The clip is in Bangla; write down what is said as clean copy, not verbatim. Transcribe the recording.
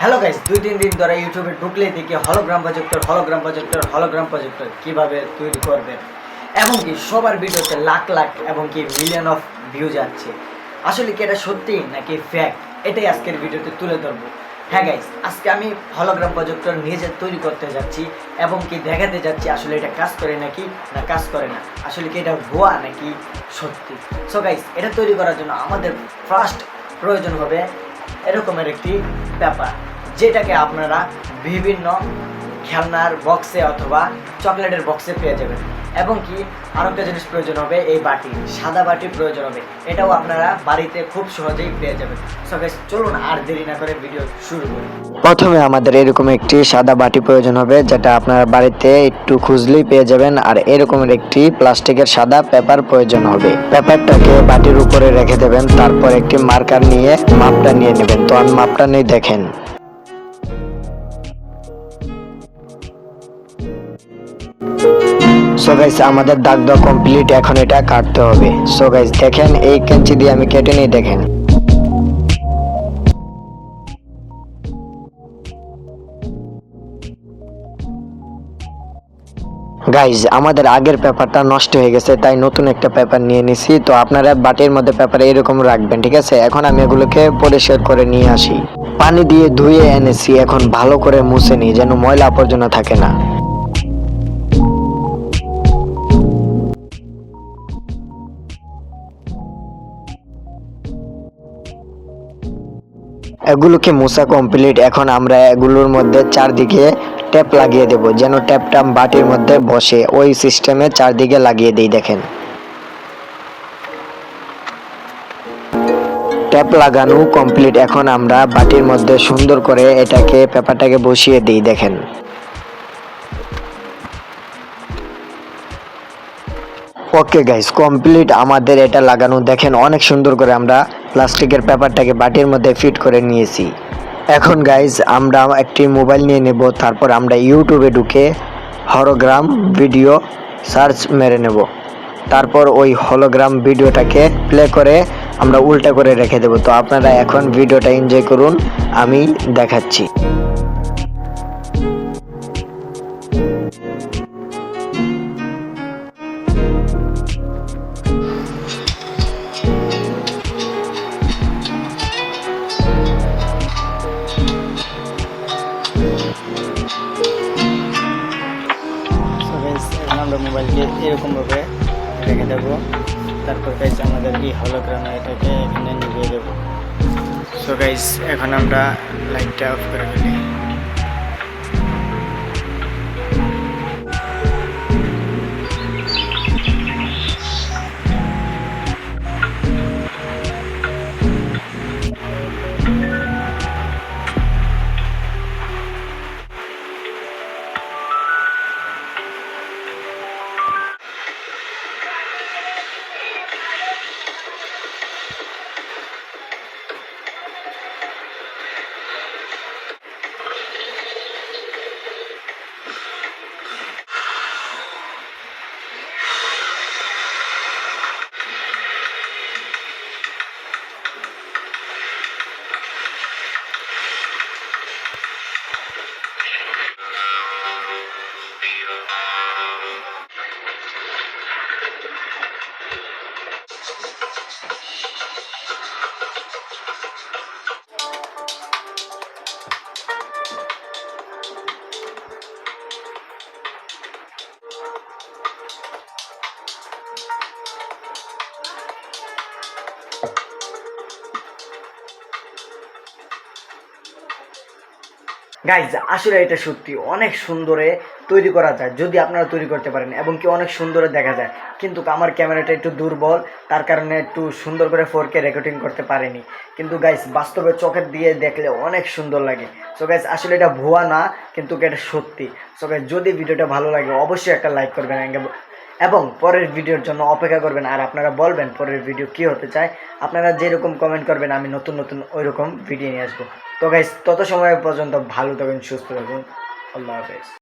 হ্যালো গাইস, 2-3 দিন ধরে ইউটিউবে ঢুকলেই দেখি হলোগ্রাম প্রজেক্টর কিভাবে তৈরি করবেন, এবং কি সবার ভিডিওতে লাখ লাখ এবং কি মিলিয়ন অফ ভিউ যাচ্ছে। আসলে কি এটা সত্যি নাকি ফ্যাক্ট, এটাই আজকের ভিডিওতে তুলে ধরবো। হ্যাঁ গাইস, আজকে আমি হলোগ্রাম প্রজেক্টর নিজে তৈরি করতে যাচ্ছি এবং কি দেখাতে যাচ্ছি আসলে এটা কাজ করে নাকি না কাজ করে না, আসলে কি এটা ভুয়া নাকি সত্যি। সো গাইস, এটা তৈরি করার জন্য আমাদের ফার্স্ট প্রয়োজন হবে এরকমের একটি পেপার, যেটাকে আপনারা বিভিন্ন খেলনার বক্সে অথবা চকলেটের বক্সে পেয়ে যাবেন। এবং কি আরও একটা জিনিস প্রয়োজন হবে, এই বাটি, সাদা বাটি প্রয়োজন হবে, এটাও আপনারা বাড়িতে খুব সহজেই পেয়ে যাবেন। সো গাইস, চলুন আর দেরি না করে ভিডিও শুরু করি। প্রথমে আমাদের এরকম একটি সাদা বাটি প্রয়োজন হবে, যেটা আপনার বাড়িতে একটু খুঁজলেই পেয়ে যাবেন। আর এরকমের একটি প্লাস্টিকের সাদা পেপার প্রয়োজন হবে। পেপারটাকে বাটির উপরে রেখে দেবেন, তারপর একটি মার্কার নিয়ে মাপটা নিয়ে নেবেন। তো আমি মাপটা নিয়ে দেখেন। সো গাইস, আমাদের দাগ দেওয়া কমপ্লিট, এখন এটা কাটতে হবে। সো গাইস দেখেন, এই কেঞ্চি দিয়ে আমি কেটে নিই, দেখেন। গাইজ, আমাদের আগের পেপারটা নষ্ট হয়ে গেছে, তাই নতুন একটা পেপার নিয়ে নিছি। তো আপনারা বাটির মধ্যে পেপার এরকম রাখবেন, ঠিক আছে? এখন আমি এগুলোকে পরিষ্কার করে নিয়ে আসি। পানি দিয়ে ধুয়ে এনেছি, এখন ভালো করে মুছে নিই, যেন ময়লা আবর্জনা থাকে না। এগুলোকে মোছা কমপ্লিট। এখন আমরা এগুলোর মধ্যে চারদিকে ট্যাপ লাগিয়ে দেব, যেন ট্যাপটা বাটির মধ্যে বসে। ওই সিস্টেমে চারদিকে লাগিয়ে দিই, দেখেন। ট্যাপ লাগানো কমপ্লিট। এখন আমরা বাটির মধ্যে সুন্দর করে এটাকে পেপারটাকে বসিয়ে দিই, দেখেন। ওকে গাইস, কমপ্লিট আমাদের এটা লাগানো। দেখেন, অনেক সুন্দর করে আমরা প্লাস্টিকের পেপারটাকে বাটির মধ্যে ফিট করে নিয়েছি। এখন গাইস, আমরা একটি মোবাইল নিয়ে নেব, তারপর আমরা ইউটিউবে ঢুকে হলোগ্রাম ভিডিও সার্চ মেরে নেব। তারপর ওই হলোগ্রাম ভিডিওটাকে প্লে করে আমরা উল্টা করে রেখে দেব। তো আপনারা এখন ভিডিওটা এনজয় করুন, আমি দেখাচ্ছি। সো গাইস, এখন আমরা মোবাইলকে এরকমভাবে রেখে দেবো। তারপর গাইস, আমাদের এই হলোগ্রামে এটাকে এখানে নিভিয়ে দেবো। সো গাইস, এখন আমরা লাইটটা অফ করে ফেলি। গাইজ, আসলে এটা সত্যি অনেক সুন্দরে তৈরি করা যায় যদি আপনারা তৈরি করতে পারেন, এবং কি অনেক সুন্দরে দেখা যায়। কিন্তু আমার ক্যামেরাটা একটু দুর্বল, তার কারণে একটু সুন্দর করে 4K রেকর্ডিং করতে পারিনি। কিন্তু গাইজ, বাস্তবে চোখের দিয়ে দেখলে অনেক সুন্দর লাগে। সো গাইজ, আসলে এটা ভুয়া না, কিন্তু এটা সত্যি। সো গাইজ, যদি ভিডিওটা ভালো লাগে অবশ্যই একটা লাইক করবেন এবং পরের ভিডিওর জন্য অপেক্ষা করবেন। আর আপনারা বলবেন পরের ভিডিও কী হতে চায়। আপনারা যেরকম কমেন্ট করবেন আমি নতুন নতুন ওই রকম ভিডিও নিয়ে আসবো। তো গাইস, তত সময় পর্যন্ত ভালো থাকুন, সুস্থ থাকুন। আল্লাহ হাফেজ।